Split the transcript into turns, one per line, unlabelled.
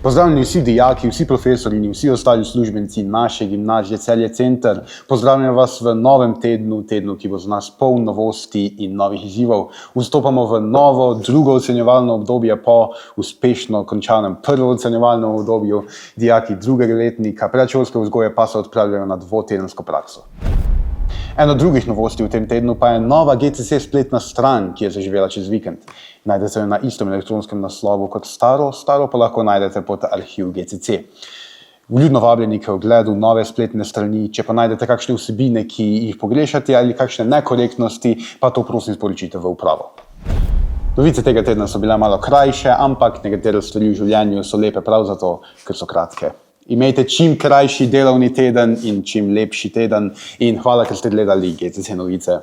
Pozdravljeni vsi dijaki, vsi profesori in vsi ostali uslužbenci naše gimnazije Celje Center. Pozdravljam vas v novem tednu, ki bo za nas poln novosti in novih izzivov. Vstopamo v novo, drugo ocenjevalno obdobje po uspešno končanem prvo ocenjevalnem obdobju. Dijaki drugega letnika predšolske vzgoje pa se odpravljajo na dvotedensko prakso. Eno drugih novosti v tem tednu pa je nova GCC spletna stran, ki je zaživela čez vikend. Najdete jo na istem elektronskem naslovu kot staro pa lahko najdete pod arhiv GCC. Vljudno vabljeni k ogledu nove spletne strani, če pa najdete kakšne vsebine, ki jih pogrešate ali kakšne nekorektnosti, pa to prosim sporočite v upravo. Novice tega tedna so bile malo krajše, ampak nekatere stvari v življenju so lepe prav zato, ker so kratke. Imejte čim krajši delovni teden in čim lepši teden in hvala, ker ste gledali GCC novice.